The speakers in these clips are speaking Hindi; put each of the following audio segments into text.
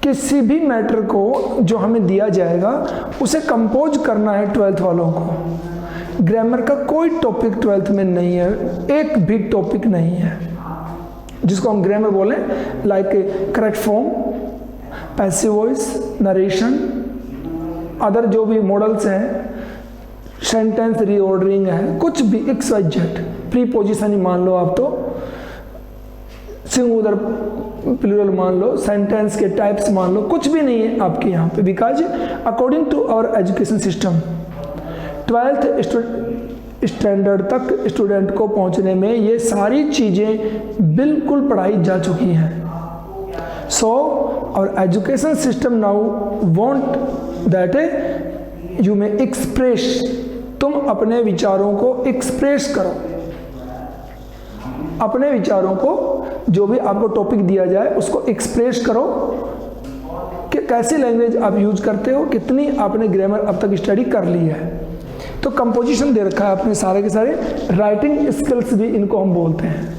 किसी भी मैटर को जो हमें दिया जाएगा उसे कंपोज करना है 12th वालों को। ग्रामर का कोई टॉपिक 12th में नहीं है, एक भी टॉपिक नहीं है जिसको हम ग्रामर बोलें, like correct form, passive voice, narration, other जो भी मॉडल्स हैं, सेंटेंस रीऑर्डरिंग है, कुछ भी XYZ, प्रीपोजिशन ही मान लो आप, तो सिंगुलर प्लूरल मान लो, सेंटेंस के टाइप्स मान लो, कुछ भी नहीं है आपके यहाँ पे। Because according to our education system 12th standard तक स्टूडेंट को पहुँचने में ये सारी चीज़ें बिल्कुल पढ़ाई जा चुकी हैं। So our education system now want that you may express, तुम अपने विचारों को एक्सप्रेस करो, अपने विचारों को, जो भी आपको टॉपिक दिया जाए उसको एक्सप्रेस करो कि कैसी लैंग्वेज आप यूज करते हो, कितनी आपने ग्रामर अब तक स्टडी कर ली है। तो कंपोजिशन दे रखा है अपने सारे के सारे, राइटिंग स्किल्स भी इनको हम बोलते हैं,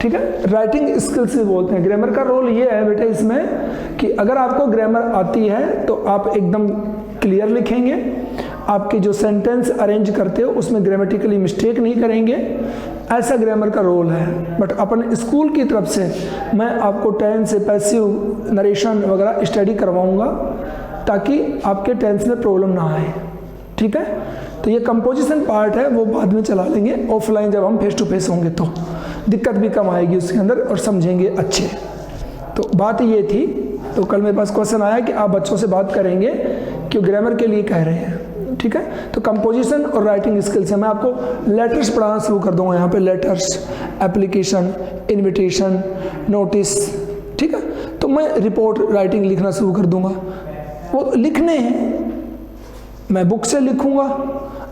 ठीक है, राइटिंग स्किल्स भी बोलते हैं। ग्रामर का रोल ये है बेटे इसमें कि अगर आपको ग्रामर आती है तो आप एकदम क्लियर लिखेंगे, आपके जो सेंटेंस अरेंज करते हो उसमें ग्रामेटिकली मिस्टेक नहीं करेंगे, ऐसा ग्रामर का रोल है। बट अपन स्कूल की तरफ से मैं आपको टेंस से पैसिव, नरेशन वगैरह स्टडी करवाऊंगा ताकि आपके टेंस में प्रॉब्लम ना आए, ठीक है। तो ये कंपोजिशन पार्ट है, वो बाद में चला लेंगे ऑफलाइन, जब हम फेस टू फेस होंगे तो दिक्कत भी कम आएगी उसके अंदर और समझेंगे अच्छे। तो बात ये थी। तो कल मेरे पास क्वेश्चन आया कि आप बच्चों से बात करेंगे क्यों ग्रामर के लिए कह रहे हैं, ठीक है। तो कंपोजिशन और राइटिंग स्किल्स है। मैं आपको लेटर्स पढ़ाना शुरू कर दूंगा यहाँ पे, लेटर्स, एप्लीकेशन, इनविटेशन, नोटिस, ठीक है। तो मैं रिपोर्ट राइटिंग लिखना शुरू कर दूंगा, वो लिखने हैं, मैं बुक से लिखूंगा,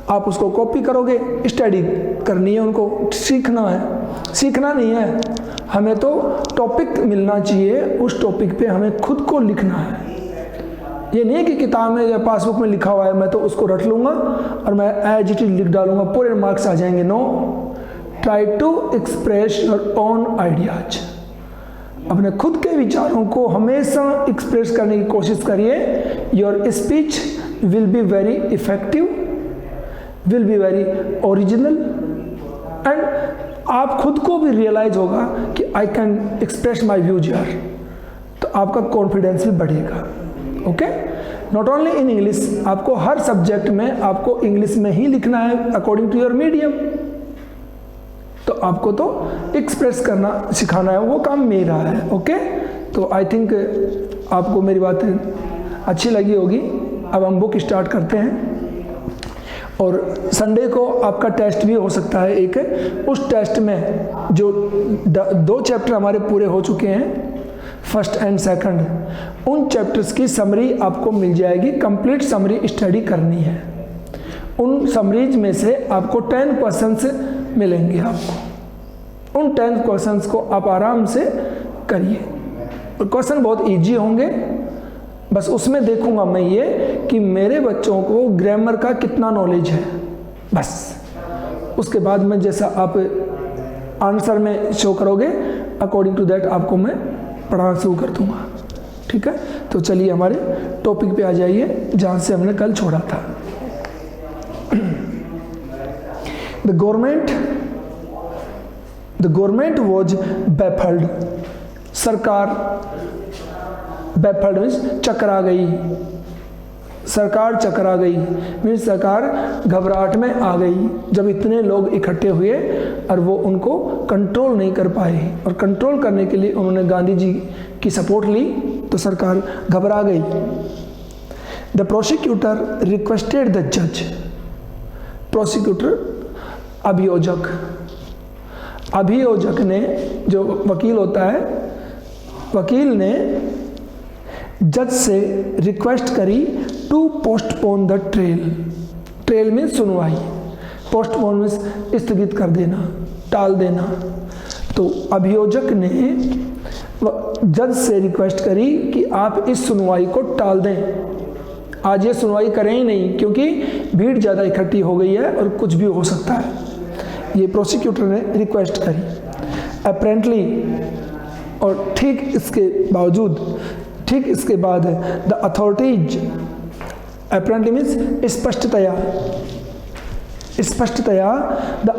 आप उसको कॉपी करोगे, स्टडी करनी है उनको, सीखना है, सीखना नहीं है, हमें तो टॉपिक मिलना चाहिए, उस टॉपिक पे हमें खुद को लिखना है। ये नहीं है कि किताब में या पासबुक में लिखा हुआ है मैं तो उसको रट लूंगा और मैं एज इट इज लिख डालूंगा, पूरे मार्क्स आ जाएंगे। No, try to express your own ideas, अपने खुद के विचारों को हमेशा एक्सप्रेस करने की कोशिश करिए। Your speech will be very effective, will be very original, and आप खुद को भी रियलाइज होगा कि I can express my views यार, तो आपका कॉन्फिडेंस भी बढ़ेगा। Okay, not only in English, आपको हर सब्जेक्ट में आपको इंग्लिश में ही लिखना है अकॉर्डिंग टू योर मीडियम, तो आपको तो एक्सप्रेस करना सिखाना है, वो काम मेरा है। ओके, तो आई थिंक आपको मेरी बातें अच्छी लगी होगी। अब हम बुक स्टार्ट करते हैं और संडे को आपका टेस्ट भी हो सकता है एक, उस टेस्ट में जो 2 चैप्टर हमारे पूरे हो चुके हैं, फर्स्ट एंड सेकंड, उन चैप्टर्स की समरी आपको मिल जाएगी, कंप्लीट समरी स्टडी करनी है। उन समरीज में से आपको 10 क्वेश्चंस मिलेंगे, आपको उन 10 क्वेश्चंस को आप आराम से करिए। क्वेश्चन बहुत इजी होंगे, बस उसमें देखूंगा मैं ये कि मेरे बच्चों को ग्रामर का कितना नॉलेज है, बस उसके बाद में जैसा आप आंसर में शो करोगे अकॉर्डिंग टू दैट आपको मैं पढ़ाना शुरू कर दूंगा, ठीक है। तो चलिए हमारे टॉपिक पे आ जाइए जहाँ से हमने कल छोड़ा था। द गवर्नमेंट वॉज बैफल्ड, सरकार, बैफल्ड मीन्स चकरा गई, सरकार चकरा गई मीन्स सरकार घबराहट में आ गई जब इतने लोग इकट्ठे हुए और वो उनको कंट्रोल नहीं कर पाए, और कंट्रोल करने के लिए उन्होंने गांधी जी की सपोर्ट ली तो सरकार घबरा गई। द प्रोसिक्यूटर रिक्वेस्टेड द जज, प्रोसिक्यूटर अभियोजक ने, जो वकील होता है, वकील ने जज से रिक्वेस्ट करी टू पोस्टपोन द ट्रेल में सुनवाई, पोस्टपोन में स्थगित कर देना, टाल देना। तो अभियोजक ने जज से रिक्वेस्ट करी कि आप इस सुनवाई को टाल दें, आज ये सुनवाई करें ही नहीं क्योंकि भीड़ ज़्यादा इकट्ठी हो गई है और कुछ भी हो सकता है। ये प्रोसिक्यूटर ने रिक्वेस्ट करी अपेरेंटली, और ठीक इसके बावजूद ठीक इसके बाद है द अथॉरिटीज अपरेंटली मीन्स स्पष्टतया the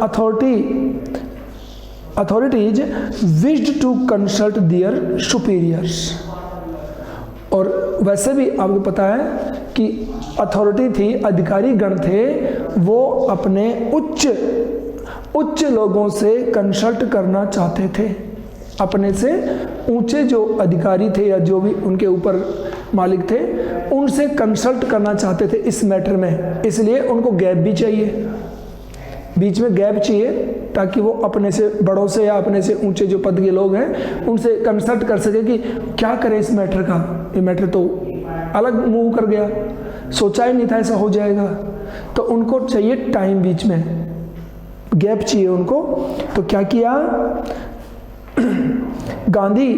authorities wished to consult their superiors. और वैसे भी आपको पता है कि अथॉरिटी थी, अधिकारी गण थे, वो अपने उच्च लोगों से कंसल्ट करना चाहते थे। अपने से ऊंचे जो अधिकारी थे या जो भी उनके ऊपर मालिक थे, उनसे कंसल्ट करना चाहते थे इस मैटर में। इसलिए उनको गैप भी चाहिए, बीच में गैप चाहिए, ताकि वो अपने से बड़ों से या अपने से ऊंचे जो पद के लोग हैं उनसे कंसल्ट कर सके कि क्या करें इस मैटर का। ये मैटर तो अलग मूव कर गया, सोचा ही नहीं था ऐसा हो जाएगा। तो उनको चाहिए टाइम, बीच में गैप चाहिए उनको। तो क्या किया, Gandhi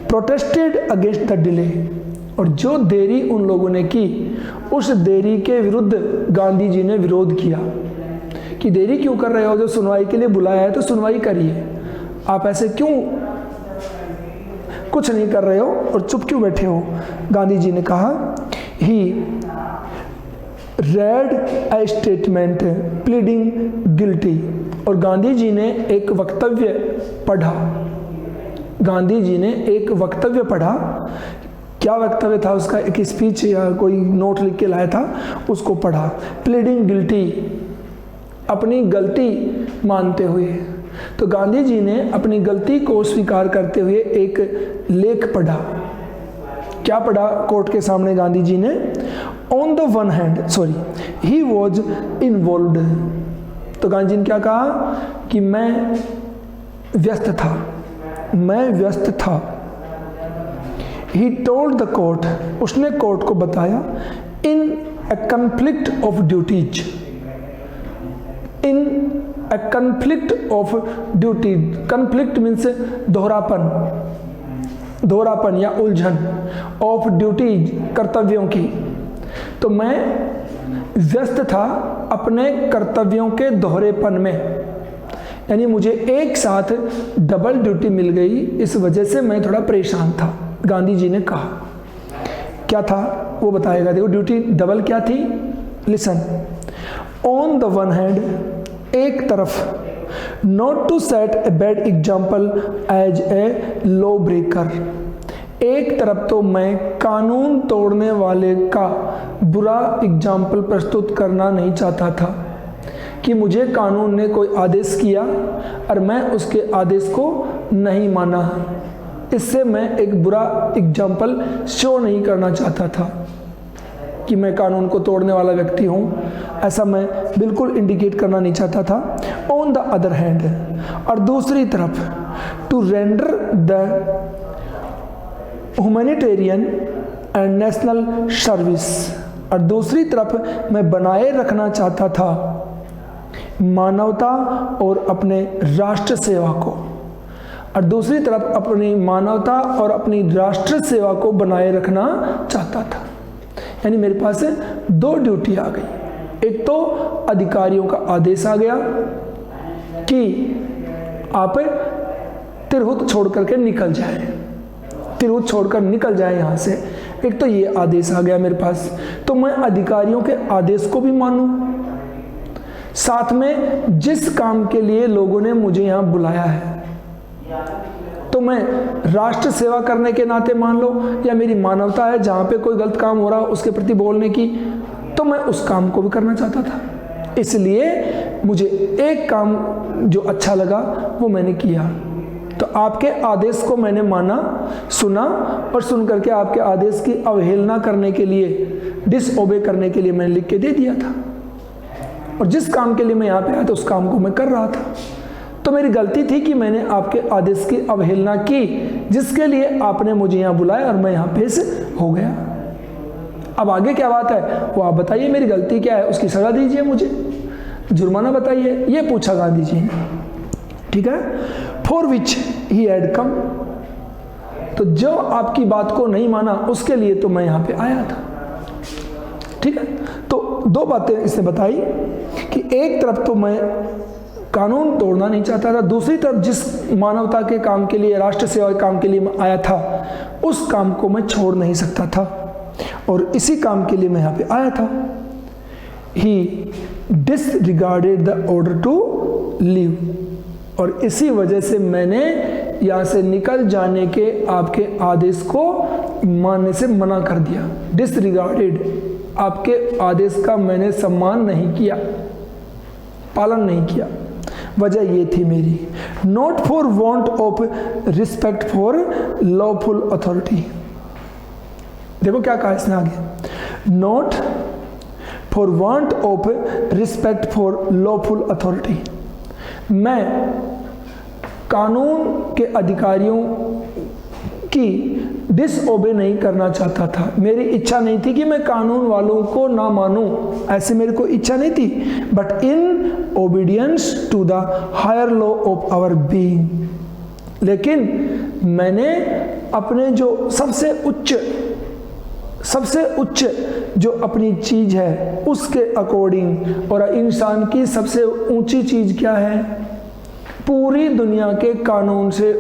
protested against the delay. और जो देरी उन लोगों ने की, उस देरी के विरुद्ध गांधी जी ने विरोध किया कि देरी क्यों कर रहे हो, जो सुनवाई के लिए बुलाया है तो सुनवाई करिए, आप ऐसे क्यों कुछ नहीं कर रहे हो और चुप क्यों बैठे हो। गांधी जी ने कहा, he read a statement pleading guilty. और गांधी जी ने एक वक्तव्य पढ़ा, गांधी जी ने एक वक्तव्य पढ़ा। क्या वक्तव्य था उसका, एक स्पीच या कोई नोट लिख के लाया था, उसको पढ़ा। प्लीडिंग गिल्टी, अपनी गलती मानते हुए। तो गांधी जी ने अपनी गलती को स्वीकार करते हुए एक लेख पढ़ा। क्या पढ़ा कोर्ट के सामने गांधी जी ने, on the one hand he was involved. तो गांधी जी ने क्या कहा कि मैं व्यस्त था। ही टोल्ड द कोर्ट, उसने कोर्ट को बताया, in a conflict of duties, in a conflict of duty. Conflict means दोहरापन या उलझन, ऑफ ड्यूटीज कर्तव्यों की। तो मैं व्यस्त था अपने कर्तव्यों के दोहरेपन में, यानी मुझे एक साथ डबल ड्यूटी मिल गई, इस वजह से मैं थोड़ा परेशान था। गांधी जी ने कहा, क्या था वो बताएगा। देखो ड्यूटी डबल क्या थी, listen. On the one hand, एक तरफ, not to set a bad example as a law breaker. एक तरफ तो मैं कानून तोड़ने वाले का बुरा एग्जाम्पल प्रस्तुत करना नहीं चाहता था कि मुझे कानून ने कोई आदेश किया और मैं उसके आदेश को नहीं माना। इससे मैं एक बुरा एग्जाम्पल शो नहीं करना चाहता था कि मैं कानून को तोड़ने वाला व्यक्ति हूँ, ऐसा मैं बिल्कुल इंडिकेट करना नहीं चाहता था। ऑन द अदर हैंड, और दूसरी तरफ, to render the humanitarian and national service. और दूसरी तरफ मैं बनाए रखना चाहता था मानवता और अपने राष्ट्र सेवा को। और दूसरी तरफ अपनी मानवता और अपनी राष्ट्र सेवा को बनाए रखना चाहता था। यानी मेरे पास दो ड्यूटी आ गई। एक तो अधिकारियों का आदेश आ गया कि आप तिरहुत छोड़ करके निकल जाएं, तिरहुत छोड़कर निकल जाएं यहाँ से। एक तो ये आदेश आ गया मेरे पास, तो मैं अधिकारियों के आदेश को भी मानूं, साथ में जिस काम के लिए लोगों ने मुझे यहाँ बुलाया है, तो मैं राष्ट्र सेवा करने के नाते मान लो, या मेरी मानवता है जहाँ पे कोई गलत काम हो रहा उसके प्रति बोलने की, तो मैं उस काम को भी करना चाहता था। इसलिए मुझे एक काम जो अच्छा लगा वो मैंने किया। तो आपके आदेश को मैंने माना, सुना, और सुन करके आपके आदेश की अवहेलना करने के लिए, डिसओबे करने के लिए मैंने लिख के दे दिया था। और जिस काम के लिए मैं यहाँ पे आया था उस काम को मैं कर रहा था। तो मेरी गलती थी कि मैंने आपके आदेश की अवहेलना की, जिसके लिए आपने मुझे यहाँ बुलाया और मैं यहाँ पेश हो गया। अब आगे क्या बात है वो आप बताइए, मेरी गलती क्या है, उसकी सजा दीजिए, मुझे जुर्माना बताइए, ये पूछा गांधी जी ने। ठीक है, for which he had come. तो जो आपकी बात को नहीं माना उसके लिए तो मैं यहाँ पे आया था। ठीक है, तो दो बातें इसने बताई कि एक तरफ तो मैं कानून तोड़ना नहीं चाहता था, दूसरी तरफ जिस मानवता के काम के लिए, राष्ट्र सेवा के काम के लिए मैं आया था, उस काम को मैं छोड़ नहीं सकता था, और इसी काम के लिए मैं यहाँ पे आया था। He disregarded the order to leave, और इसी वजह से मैंने यहाँ से निकल जाने के आपके आदेश को मानने से मना कर दिया। डिसरिगार्डेड, आपके आदेश का मैंने सम्मान नहीं किया, पालन नहीं किया। वजह ये थी मेरी, not for want of respect for lawful authority. देखो क्या कहा इसने आगे, not for want of respect for lawful authority. मैं कानून के अधिकारियों की डिसओबे नहीं करना चाहता था। मेरी इच्छा नहीं थी कि मैं कानून वालों को ना मानूं, ऐसे मेरे को इच्छा नहीं थी, but in obedience to the higher law of our being. लेकिन मैंने अपने जो सबसे उच्च जो अपनी चीज है उसके अकॉर्डिंग, और इंसान की सबसे ऊंची चीज क्या है, पूरी दुनिया के कानून से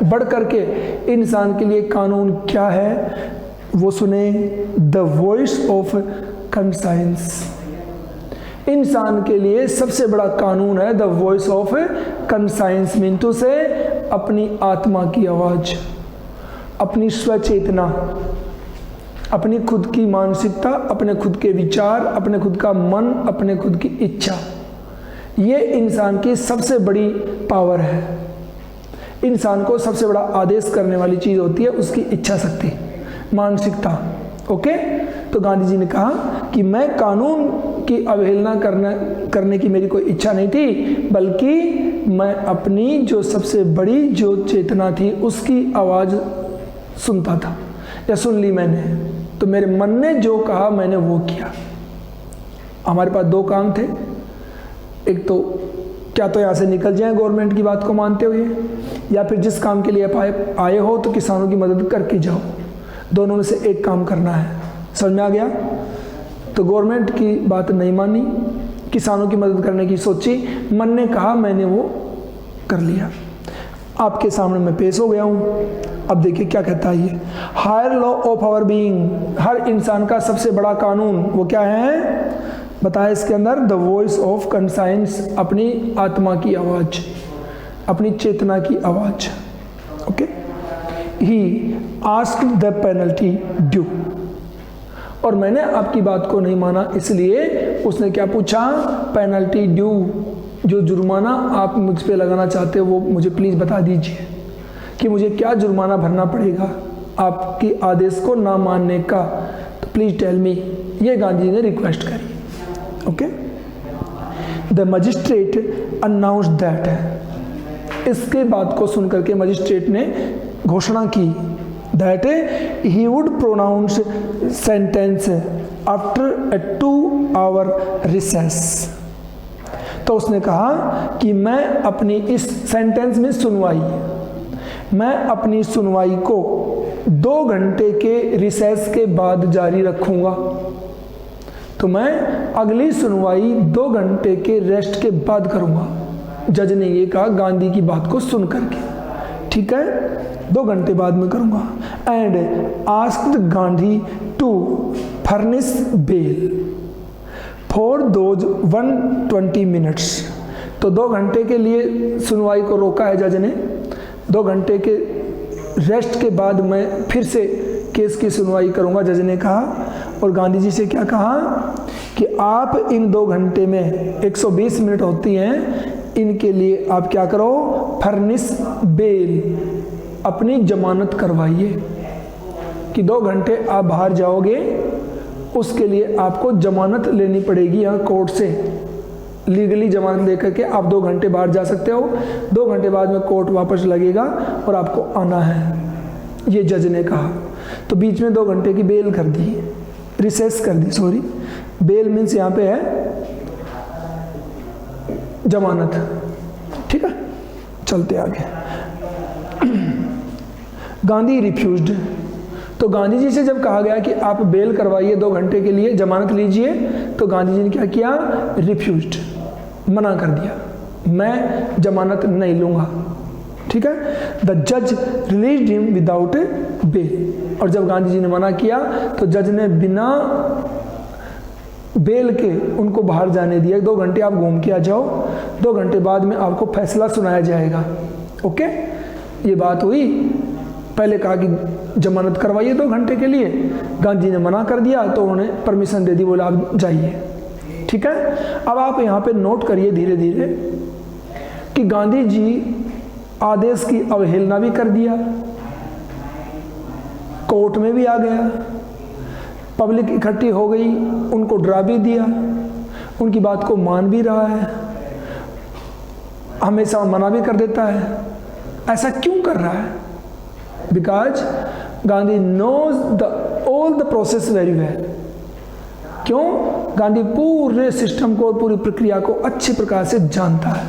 बढ़ करके इंसान के लिए कानून क्या है, वो सुने, द वॉइस ऑफ कंसाइंस। इंसान के लिए सबसे बड़ा कानून है the voice of conscience, Mintu से अपनी आत्मा की आवाज, अपनी स्वचेतना, अपनी खुद की मानसिकता, अपने खुद के विचार, अपने खुद का मन, अपने खुद की इच्छा। ये इंसान की सबसे बड़ी पावर है। इंसान को सबसे बड़ा आदेश करने वाली चीज होती है उसकी इच्छा शक्ति, मानसिकता। ओके, तो गांधी जी ने कहा कि मैं कानून की अवहेलना करने की मेरी कोई इच्छा नहीं थी, बल्कि मैं अपनी जो सबसे बड़ी जो चेतना थी उसकी आवाज सुनता था, या सुन ली मैंने। तो मेरे मन ने जो कहा मैंने वो किया। हमारे पास दो काम थे, एक तो क्या तो यहाँ से निकल जाए गवर्नमेंट की बात को मानते हुए, या फिर जिस काम के लिए आए हो तो किसानों की मदद करके जाओ। दोनों में से एक काम करना है। समझ में आ गया? तो गवर्नमेंट की बात नहीं मानी, किसानों की मदद करने की सोची, मन ने कहा, मैंने वो कर लिया। आपके सामने मैं पेश हो गया हूँ। अब देखिए क्या कहता है ये, higher law of our being, हर इंसान का सबसे बड़ा कानून वो क्या है बताया इसके अंदर, द वॉइस ऑफ कंसाइंस, अपनी आत्मा की आवाज, अपनी चेतना की आवाज। Okay, he asked the penalty due, और मैंने आपकी बात को नहीं माना, इसलिए उसने क्या पूछा, पेनल्टी ड्यू, जो जुर्माना आप मुझ पे लगाना चाहते हो वो मुझे प्लीज बता दीजिए कि मुझे क्या जुर्माना भरना पड़ेगा आपकी आदेश को ना मानने का, तो प्लीज टेल मी। ये गांधी ने रिक्वेस्ट करी। Okay, the magistrate announce that, इसके बात को सुनकर के मजिस्ट्रेट ने घोषणा की, that he would pronounce sentence after a 2 hour recess. तो उसने कहा कि मैं अपनी इस सेंटेंस में सुनवाई, मैं अपनी सुनवाई को 2 घंटे के रिसेस के बाद जारी रखूंगा। तो मैं अगली सुनवाई 2 घंटे के रेस्ट के बाद करूंगा। जज ने ये कहा गांधी की बात को सुन करके, ठीक है, 2 घंटे बाद में करूंगा। And asked Gandhi to furnish bail for those 120 minutes. तो 2 घंटे के लिए सुनवाई को रोका है जज ने, 2 घंटे के रेस्ट के बाद मैं फिर से केस की सुनवाई करूंगा, जज ने कहा। और गांधी जी से क्या कहा कि आप इन 2 घंटे में 120 मिनट होती हैं, इनके लिए आप क्या करो, फर्निश बेल, अपनी जमानत करवाइए कि 2 घंटे आप बाहर जाओगे, उसके लिए आपको जमानत लेनी पड़ेगी यहाँ कोर्ट से, लीगली जमानत लेकर के आप 2 घंटे बाहर जा सकते हो। 2 घंटे बाद में कोर्ट वापस लगेगा और आपको आना है, ये जज ने कहा। तो बीच में 2 घंटे की बेल कर दी, रिसेस कर दी, सॉरी, बेल मीन्स यहाँ पे है जमानत, ठीक है। चलते आगे। गांधी रिफ्यूज्ड, तो गांधी जी से जब कहा गया कि आप बेल करवाइए 2 घंटे के लिए, जमानत लीजिए, तो गांधी जी ने क्या किया, रिफ्यूज्ड, मना कर दिया। मैं जमानत नहीं लूँगा। ठीक है, द जज रिलीज्ड हिम विदाउट बेल। और जब गांधी जी ने मना किया तो जज ने बिना बेल के उनको बाहर जाने दिया। 2 घंटे आप घूम के आ जाओ, 2 घंटे बाद में आपको फैसला सुनाया जाएगा। ओके, ये बात हुई। पहले कहा कि जमानत करवाइए 2 घंटे के लिए, गांधी ने मना कर दिया तो उन्होंने परमिशन दे दी, बोला आप जाइए। ठीक है, अब आप यहाँ पे नोट करिए धीरे धीरे कि गांधी जी आदेश की अवहेलना भी कर दिया, कोर्ट में भी आ गया, पब्लिक इकट्ठी हो गई, उनको डरा भी दिया, उनकी बात को मान भी रहा है, हमेशा मना भी कर देता है। ऐसा क्यों कर रहा है? Because Gandhi knows all the process very well. क्यों? गांधी पूरे सिस्टम को, पूरी प्रक्रिया को अच्छी प्रकार से जानता है,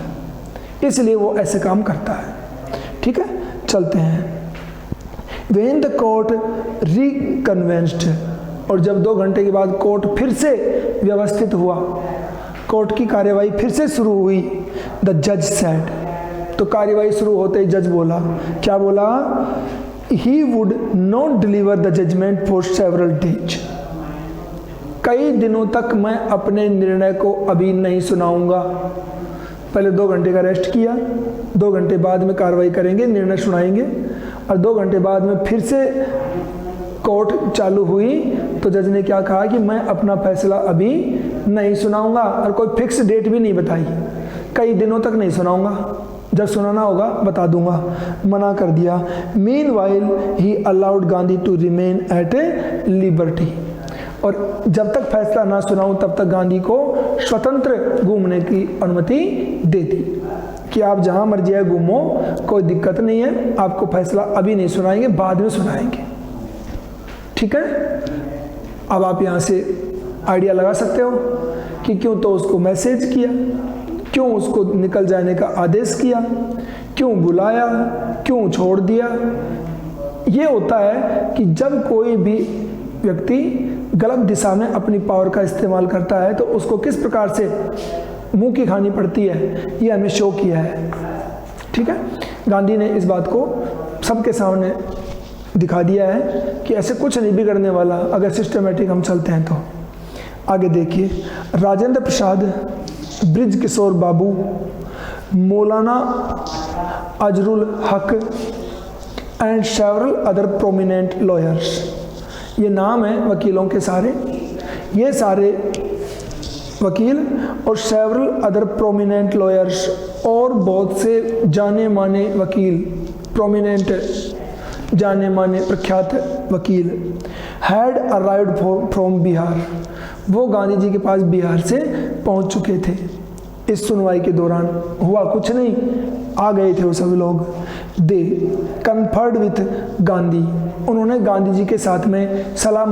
इसलिए वो ऐसे काम करता है। ठीक है, चलते हैं। When the court reconvenced, और जब 2 घंटे के बाद कोर्ट फिर से व्यवस्थित हुआ, कोर्ट की कार्यवाही फिर से शुरू हुई, द जज सेड, तो कार्यवाही शुरू होते ही जज बोला, क्या बोला? He would not deliver the judgment for several days. कई दिनों तक मैं अपने निर्णय को अभी नहीं सुनाऊंगा। पहले 2 घंटे का रेस्ट किया, 2 घंटे बाद में कार्रवाई करेंगे, निर्णय सुनाएंगे, और 2 घंटे बाद में फिर से कोर्ट चालू हुई तो जज ने क्या कहा कि मैं अपना फैसला अभी नहीं सुनाऊंगा, और कोई फिक्स डेट भी नहीं बताई, कई दिनों तक नहीं सुनाऊंगा, जब सुनाना होगा बता दूंगा, मना कर दिया। Meanwhile he allowed Gandhi to remain at a liberty, और जब तक फैसला ना सुनाऊं तब तक गांधी को स्वतंत्र घूमने की अनुमति दे दी कि आप जहां मर्जी है घूमो, कोई दिक्कत नहीं है, आपको फैसला अभी नहीं सुनाएंगे, बाद में सुनाएंगे। ठीक है, अब आप यहां से आइडिया लगा सकते हो कि क्यों तो उसको मैसेज किया, क्यों उसको निकल जाने का आदेश किया, क्यों बुलाया, क्यों छोड़ दिया। ये होता है कि जब कोई भी व्यक्ति गलत दिशा में अपनी पावर का इस्तेमाल करता है तो उसको किस प्रकार से मुंह की खानी पड़ती है, ये हमें शो किया है। ठीक है, गांधी ने इस बात को सबके सामने दिखा दिया है कि ऐसे कुछ नहीं बिगड़ने वाला अगर सिस्टमेटिक हम चलते हैं तो। आगे देखिए, राजेंद्र प्रसाद, ब्रिज किशोर बाबू, मौलाना अजरुल हक and several other prominent lawyers, ये नाम है वकीलों के सारे, ये सारे वकील और सेवरल अदर प्रोमिनेंट लॉयर्स और बहुत से जाने माने वकील, प्रोमिनेंट जाने माने प्रख्यात वकील, हैड अराइव्ड फ्रॉम बिहार, वो गांधी जी के पास बिहार से पहुंच चुके थे। इस सुनवाई के दौरान हुआ कुछ नहीं, आ गए थे वो सभी लोग। दे कन्फर्ड विथ गांधी, उन्होंने गांधी जी के साथ में सलाह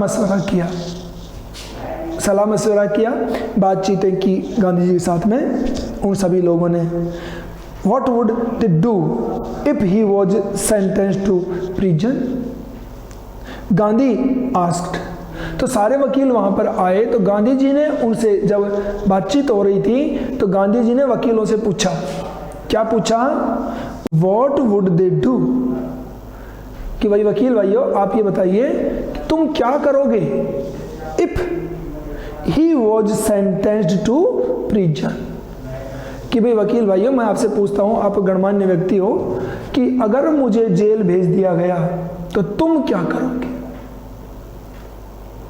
मशवरा किया, बातचीतें की गांधी जी के साथ में उन सभी लोगों ने। What would they do if he was sentenced to prison? Gandhi asked, तो सारे वकील वहां पर आए तो गांधी जी ने उनसे, जब बातचीत हो रही थी तो गांधी जी ने वकीलों से पूछा, क्या पूछा? What would they do? कि भाई वकील भाइयों आप ये बताइए कि तुम क्या करोगे if he was sentenced to prison? कि भाई वकील भाइयों मैं आपसे पूछता हूं, आप गणमान्य व्यक्ति हो, कि अगर मुझे जेल भेज दिया गया तो तुम क्या करोगे,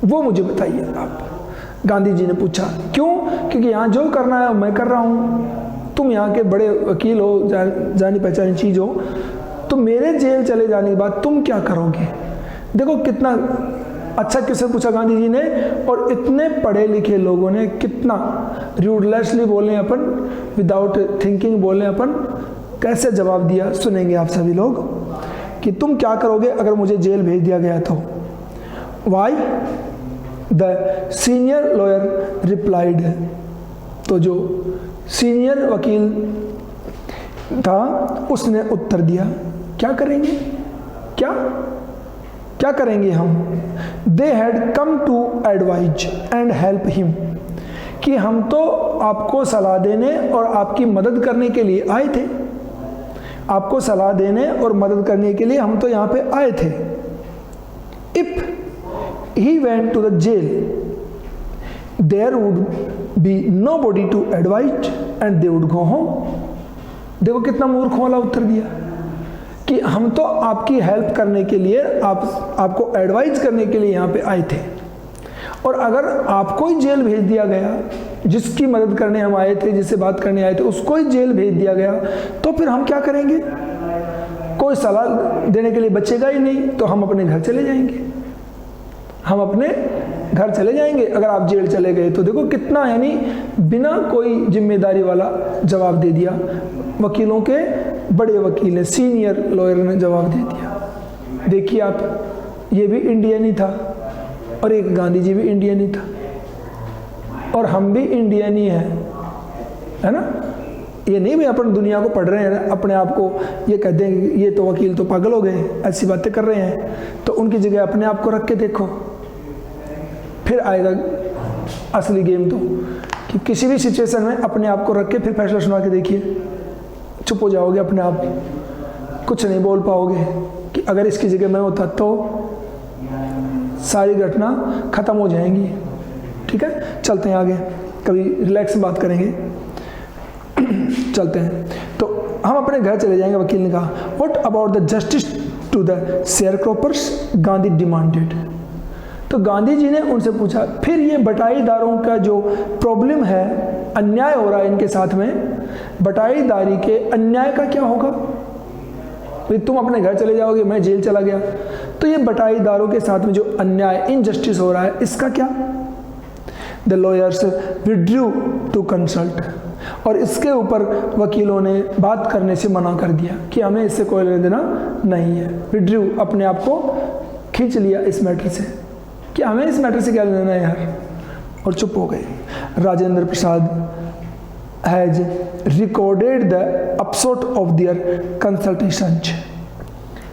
वो मुझे बताइए आप। गांधी जी ने पूछा, क्यों? क्योंकि यहां जो करना है मैं कर रहा हूं, तुम यहाँ के बड़े वकील हो, जानी पहचानी चीज हो, तो मेरे जेल चले जाने के बाद तुम क्या करोगे? देखो कितना अच्छा क्वेश्चन पूछा गांधी जी ने, और इतने पढ़े लिखे लोगों ने कितना रूडलेसली बोले अपन, विदाउट थिंकिंग बोले अपन, कैसे जवाब दिया सुनेंगे आप सभी लोग कि तुम क्या करोगे अगर मुझे जेल भेज दिया गया तो। Why? The senior lawyer replied, तो जो सीनियर वकील था उसने उत्तर दिया, क्या करेंगे, क्या करेंगे हम? They had come to advise and help him, कि हम तो आपको सलाह देने और आपकी मदद करने के लिए आए थे, आपको सलाह देने और मदद करने के लिए हम तो यहाँ पे आए थे। If he went to the jail there would be nobody to advise and they would go home. देखो कितना मूर्ख वाला उत्तर दिया कि हम तो आपकी हेल्प करने के लिए, आपको एडवाइज करने के लिए यहाँ पे आए थे, और अगर आपको ही जेल भेज दिया गया, जिसकी मदद करने हम आए थे, जिससे बात करने आए थे, उसको ही जेल भेज दिया गया, तो फिर हम क्या करेंगे? कोई सलाह देने के लिए बचेगा ही नहीं, तो हम अपने घर चले जाएंगे, हम अपने घर चले जाएंगे अगर आप जेल चले गए तो। देखो कितना, यानी बिना कोई जिम्मेदारी वाला जवाब दे दिया। वकीलों के बड़े वकील ने, सीनियर लॉयर ने जवाब दे दिया। देखिए आप, ये भी इंडियन ही था और एक गांधी जी भी इंडियन ही था, और हम भी इंडियन ही हैं, है ना। ये नहीं भी अपन दुनिया को पढ़ रहे हैं, अपने आप को ये कहते हैं कि ये तो वकील तो पागल हो गए, ऐसी बातें कर रहे हैं, तो उनकी जगह अपने आप को रख के देखो, फिर आएगा असली गेम। तो कि किसी भी सिचुएशन में अपने आप को रख के फिर फैसला सुना के देखिए, चुप हो जाओगे अपने आप, कुछ नहीं बोल पाओगे कि अगर इसकी जगह मैं होता तो सारी घटना खत्म हो जाएंगी। ठीक है, चलते हैं आगे, कभी रिलैक्स बात करेंगे। चलते हैं, तो हम अपने घर चले जाएंगे। वकील ने कहा, what about the justice to the sharecroppers, Gandhi demanded. तो गांधी जी ने उनसे पूछा, फिर ये बटाईदारों का जो प्रॉब्लम है, अन्याय हो रहा है इनके साथ में, बटाईदारी के अन्याय का क्या होगा? तुम अपने घर चले जाओगे, मैं जेल चला गया, तो ये बटाईदारों के साथ में जो अन्याय, इनजस्टिस हो रहा है, इसका क्या? The lawyers withdrew to consult, और इसके ऊपर वकीलों ने बात करने से मना कर दिया कि हमें इससे कोई लेना देना नहीं है। विड्रू, अपने आप को खींच लिया इस मैटर से कि हमें इस मैटर से क्या लेना है यार, और चुप हो गए। Rajendra Prasad has recorded the upshot of their consultations,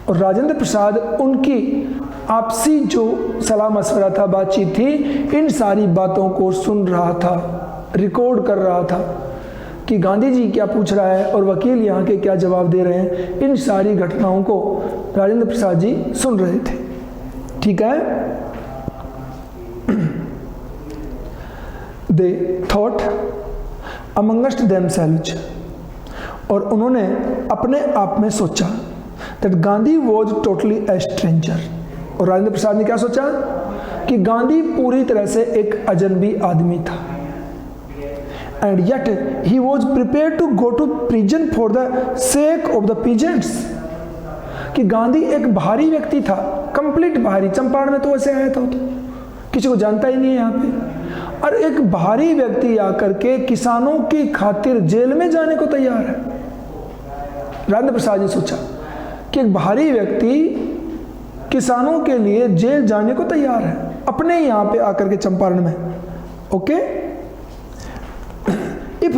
और राजेंद्र प्रसाद उनकी आपसी जो सलाह मशवरा था, बातचीत थी, इन सारी बातों को सुन रहा था, रिकॉर्ड कर रहा था कि गांधी जी क्या पूछ रहा है और वकील यहाँ के क्या जवाब दे रहे हैं। इन सारी घटनाओं को राजेंद्र प्रसाद जी सुन रहे थे। ठीक है, दे थॉट अमंगस्ट देमसेल्व्स, और उन्होंने अपने आप में सोचा that Gandhi was totally A stranger, और राजेंद्र प्रसाद ने क्या सोचा कि गांधी पूरी तरह से एक अजनबी आदमी था। And yet he was prepare to go to prison for the sake of the peasants, कि गांधी एक भारी व्यक्ति था, कंप्लीट भारी। चंपारण में तो ऐसे आया था, तो किसी को जानता ही नहीं है यहाँ पे, और एक भारी व्यक्ति आकर के किसानों की खातिर जेल में जाने को तैयार है। राजेंद्र प्रसाद ने सोचा कि एक भारी व्यक्ति किसानों के लिए जेल जाने को तैयार है, अपने यहाँ पे आकर के चंपारण में। ओके, इफ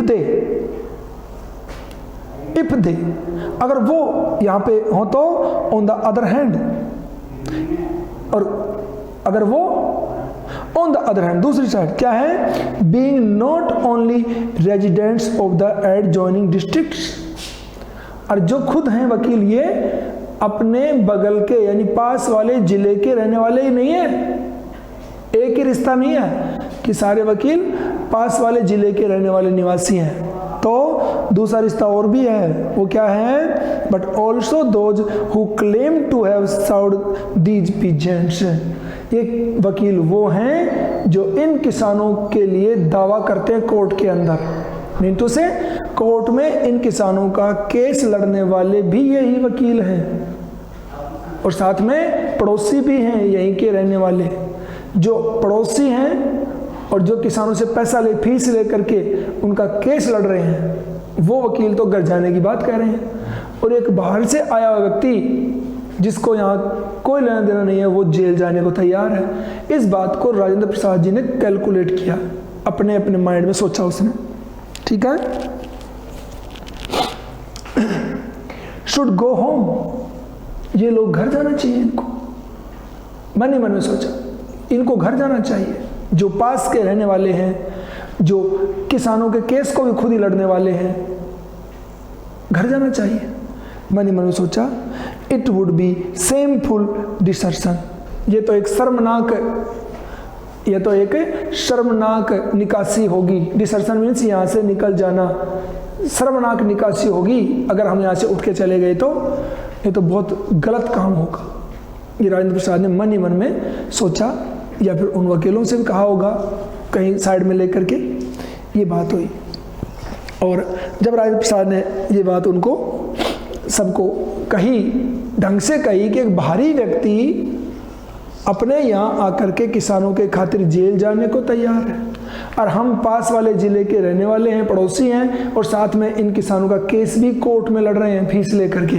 दे अगर वो यहाँ पे हो तो, ऑन द अदर हैंड, और अगर वो ऑन द अदर हैंड दूसरी साइड क्या है, being not only residents of the adjoining districts, और जो खुद हैं वकील, ये अपने बगल के यानी पास वाले जिले के रहने वाले ही नहीं है। एक ही रिश्ता नहीं है कि सारे वकील पास वाले जिले के रहने वाले निवासी हैं, तो दूसरा रिश्ता और भी है। वो क्या है, but also those who claim to have served these peasants, ये वकील वो हैं जो इन किसानों के लिए दावा करते हैं कोर्ट के अंदर। मिनटों से कोर्ट में इन किसानों का केस लड़ने वाले भी यही वकील हैं, और साथ में पड़ोसी भी हैं यहीं के रहने वाले। जो पड़ोसी हैं और जो किसानों से पैसा ले, फीस ले करके उनका केस लड़ रहे हैं, वो वकील तो घर जाने की बात कह रहे हैं। और एक बाहर से आया हुआ व्यक्ति जिसको यहाँ कोई लेना देना नहीं है, वो जेल जाने को तैयार है। इस बात को राजेंद्र प्रसाद जी ने कैलकुलेट किया, अपने अपने माइंड में सोचा उसने। ठीक है, शुड गो होम, ये लोग घर जाना चाहिए इनको। मन ही मन में सोचा इनको घर जाना चाहिए, जो पास के रहने वाले हैं, जो किसानों के केस को भी खुद ही लड़ने वाले हैं, घर जाना चाहिए। मन ही मन में सोचा, it would be shameful desertion, ये तो एक शर्मनाक निकासी होगी। डिसर्शन मीन्स यहाँ से निकल जाना, शर्मनाक निकासी होगी अगर हम यहाँ से उठ के चले गए तो, ये तो बहुत गलत काम होगा। ये राजेंद्र प्रसाद ने मन ही मन में सोचा, या फिर उन वकीलों से भी कहा होगा कहीं साइड में लेकर के, ये बात हुई। और जब राजेंद्र प्रसाद ने ये बात उनको सबको कही, ढंग से कही कि एक बाहरी व्यक्ति अपने यहाँ आकर के किसानों के खातिर जेल जाने को तैयार है, और हम पास वाले ज़िले के रहने वाले हैं, पड़ोसी हैं, और साथ में इन किसानों का केस भी कोर्ट में लड़ रहे हैं फीस लेकर के,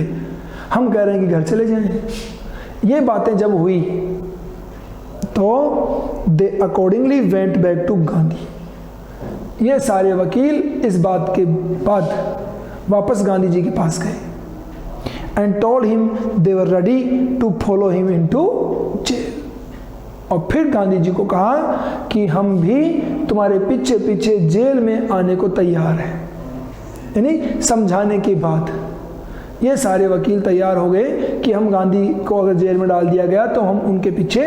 हम कह रहे हैं कि घर चले जाएं। ये बातें जब हुई तो they accordingly went back to Gandhi. ये सारे वकील इस बात के बाद वापस गांधी जी के पास गए and told him they were ready to follow him into jail. और फिर गांधी जी को कहा कि हम भी तुम्हारे पीछे पीछे जेल में आने को तैयार हैं। यानी समझाने के बाद ये सारे वकील तैयार हो गए कि हम गांधी को अगर जेल में डाल दिया गया तो हम उनके पीछे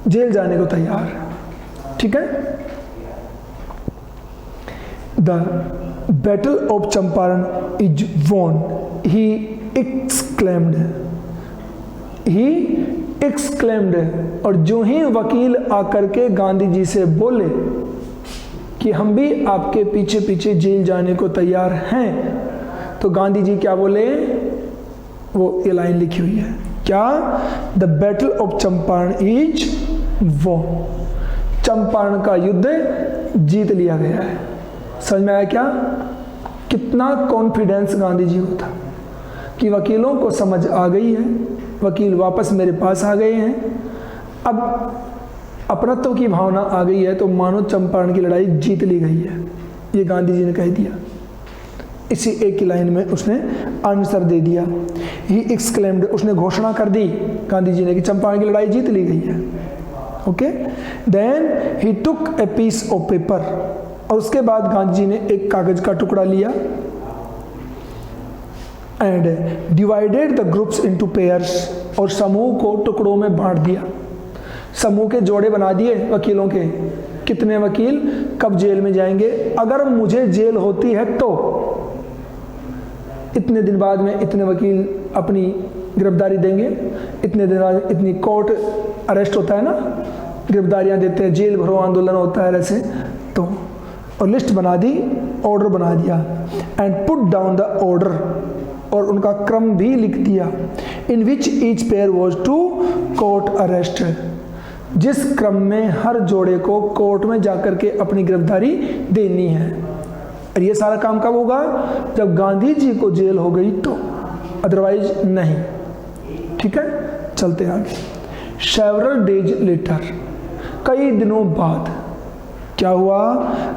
जेल जाने को तैयार हैं। ठीक है। The battle of Champaran is won, he exclaimed. और जो ही वकील आकर के गांधी जी से बोले कि हम भी आपके पीछे पीछे जेल जाने को तैयार हैं, तो गांधी जी क्या बोले, वो ये लाइन लिखी हुई है क्या, the battle of Champaran is won, Champaran का युद्ध जीत लिया गया है। समझ में आया क्या? कितना कॉन्फिडेंस गांधी जी को था कि वकीलों को समझ आ गई है, वकील वापस मेरे पास आ गए हैं, अब अपनत्व की भावना आ गई है, तो मानो चंपारण की लड़ाई जीत ली गई है, ये गांधी जी ने कह दिया। इसी एक ही लाइन में उसने आंसर दे दिया। ही एक्सक्लेम्ड, उसने घोषणा कर दी गांधी जी ने कि चंपारण की लड़ाई जीत ली गई है। Okay, then he took a piece of paper, और उसके बाद गांधी जी ने एक कागज का टुकड़ा लिया and divided the groups into pairs, और समूह को टुकड़ों में बांट दिया। समूह के जोड़े बना दिए वकीलों के, कितने वकील कब जेल में जाएंगे, अगर मुझे जेल होती है तो इतने दिन बाद में इतने वकील अपनी गिरफ्तारी देंगे, इतने दिन बाद इतनी कोर्ट अरेस्ट होता है ना, गिरफ्तारियां देते हैं, जेल भरो आंदोलन होता है ऐसे, तो और लिस्ट बना दी, ऑर्डर बना दिया and put down the order, और उनका क्रम भी लिख दिया, in which each pair was to court arrest, जिस क्रम में हर जोड़े को कोर्ट में जाकर के अपनी गिरफ्तारी देनी है। और ये सारा काम कब होगा, जब गांधी जी को जेल हो गई तो, अदरवाइज नहीं। ठीक है, चलते आगे। सेवरल डेज लेटर, कई दिनों बाद क्या हुआ,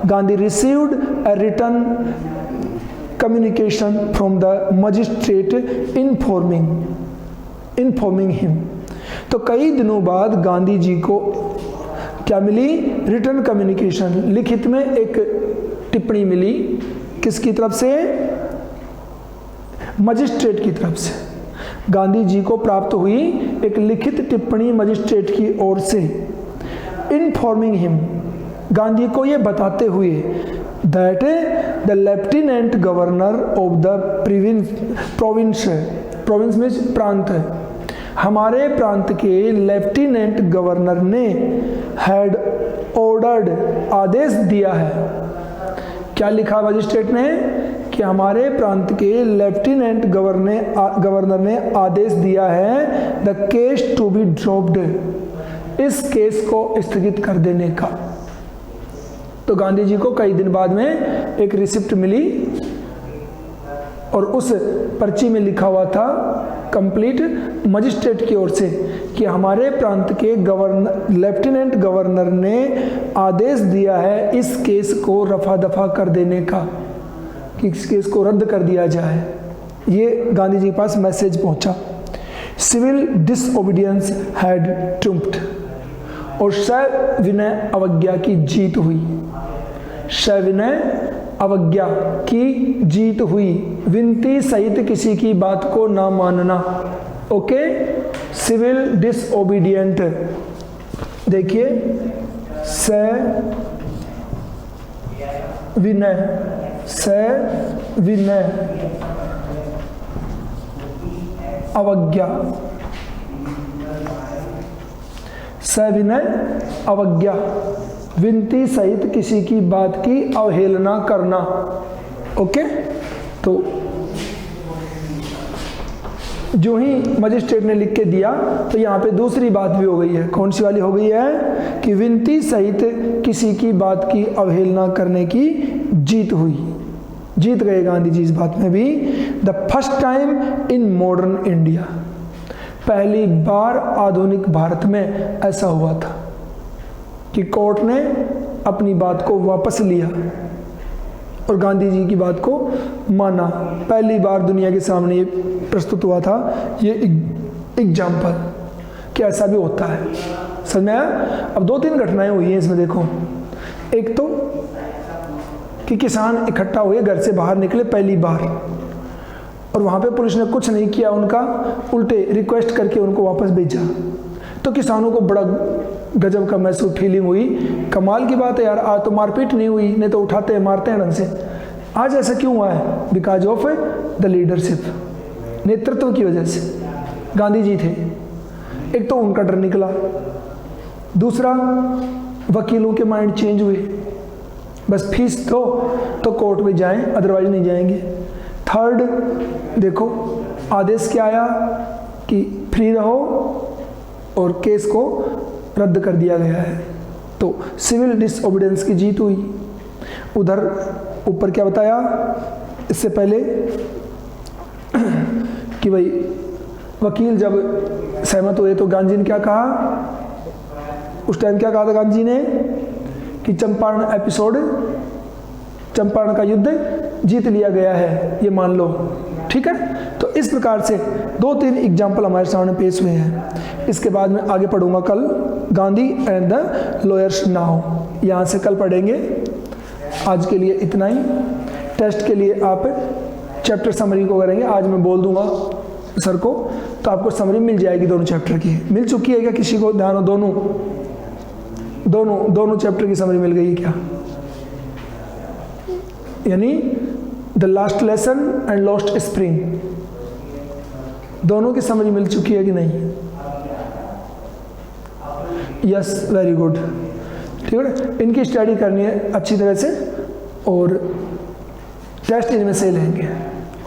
Gandhi received a written communication from the magistrate informing him. तो कई दिनों बाद गांधी जी को क्या मिली, रिटन कम्युनिकेशन, लिखित में एक टिप्पणी मिली, किसकी तरफ से, मजिस्ट्रेट की तरफ से। गांधी जी को प्राप्त हुई एक लिखित टिप्पणी मजिस्ट्रेट की ओर से, इन्फॉर्मिंग हिम, गांधी को ये बताते हुए that the lieutenant governor of the province में प्रांत, हमारे प्रांत के लेफ्टिनेंट गवर्नर ने हैड ऑर्डर्ड, आदेश दिया है। क्या लिखा मजिस्ट्रेट ने, कि हमारे प्रांत के लेफ्टिनेंट गवर्नर ने आदेश दिया है the case to be dropped, इस केस को स्थगित कर देने का। तो गांधी जी को कई दिन बाद में एक रिसिप्ट मिली और उस पर्ची में लिखा हुआ था कंप्लीट मजिस्ट्रेट की ओर से कि हमारे प्रांत के लेफ्टिनेंट गवर्नर ने आदेश दिया है इस केस को रफा दफा कर देने का, कि इस केस को रद्द कर दिया जाए। ये गांधी जी के पास मैसेज पहुंचा। सिविल डिसओबीडियंस हैड ट्रुम्प्ड, और सविनय अवज्ञा की जीत हुई। सविनय अवज्ञा की जीत हुई, विनती सहित किसी की बात को ना मानना। ओके, सिविल डिसओबीडियंट, देखिए सविनय अवज्ञा, सविनय अवज्ञा, विनती सहित किसी की बात की अवहेलना करना। ओके, तो जो ही मजिस्ट्रेट ने लिख के दिया तो यहाँ पे दूसरी बात भी हो गई है। कौन सी वाली हो गई है कि विनती सहित किसी की बात की अवहेलना करने की जीत हुई, जीत गए गांधी जी इस बात में भी। The first time in modern India, पहली बार आधुनिक भारत में ऐसा हुआ था कि कोर्ट ने अपनी बात को वापस लिया और गांधी जी की बात को माना। पहली बार दुनिया के सामने ये प्रस्तुत हुआ था ये एग्जाम्पल कि ऐसा भी होता है। समझ में आया? अब 2-3 घटनाएं हुई हैं इसमें, देखो। एक तो कि किसान इकट्ठा हुए, घर से बाहर निकले पहली बार, और वहाँ पे पुलिस ने कुछ नहीं किया उनका, उल्टे रिक्वेस्ट करके उनको वापस भेजा। तो किसानों को बड़ा गजब का महसूस फीलिंग हुई, कमाल की बात है यार, आज तो मारपीट नहीं हुई, नहीं तो उठाते हैं मारते हैं ढंग से, आज ऐसा क्यों हुआ है? बिकॉज ऑफ द लीडरशिप, नेतृत्व की वजह से। गांधी जी थे, एक तो उनका डर निकला, दूसरा वकीलों के माइंड चेंज हुए, बस फीस दो तो कोर्ट में जाएं, अदरवाइज नहीं जाएंगे। थर्ड, देखो आदेश क्या आया कि फ्री रहो और केस को रद्द कर दिया गया है। तो सिविल डिसओबीडियंस की जीत हुई। उधर ऊपर क्या बताया इससे पहले कि भाई वकील जब सहमत हुए तो गांधी जी ने क्या कहा, उस टाइम क्या कहा था गांधी जी ने कि चंपारण एपिसोड, चंपारण का युद्ध जीत लिया गया है, ये मान लो। ठीक है, तो इस प्रकार से 2-3 एग्जाम्पल हमारे सामने पेश हुए हैं। इसके बाद में आगे पढ़ूंगा कल Gandhi and the lawyers now, यहाँ से कल पढ़ेंगे। आज के लिए इतना ही। टेस्ट के लिए आप चैप्टर समरी को करेंगे, आज मैं बोल दूंगा सर को, तो आपको समरी मिल जाएगी दोनों चैप्टर की। मिल चुकी है क्या किसी को? ध्यान हो, दोनों चैप्टर की समरी मिल गई क्या? यानी the last lesson and lost spring, दोनों की समरी मिल चुकी है कि नहीं? Yes, very good. ठीक है, इनकी स्टडी करनी है अच्छी तरह से और टेस्ट इनमें से लेंगे।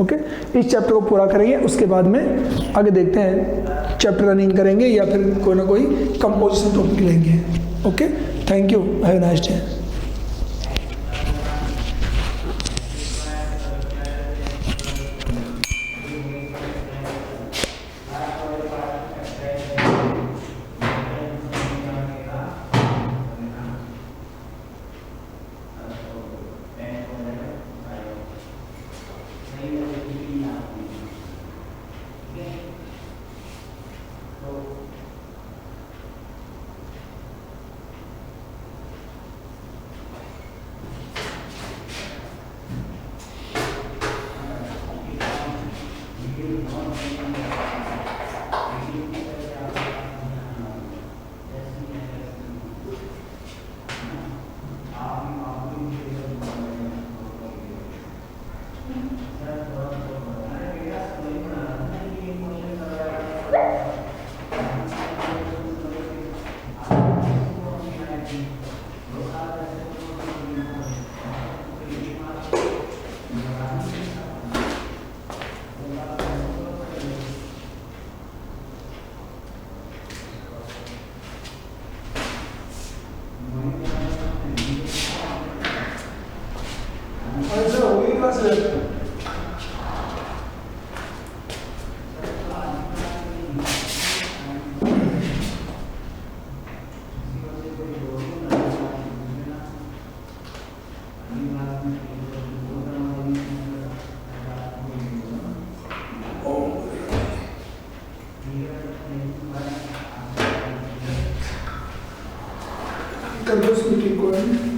ओके, इस चैप्टर को पूरा करेंगे, उसके बाद में आगे देखते हैं चैप्टर रनिंग करेंगे या फिर कोई ना कोई कंपोजिशन टॉपिक लेंगे। Okay, thank you, have a nice day. Can you speak in Korean?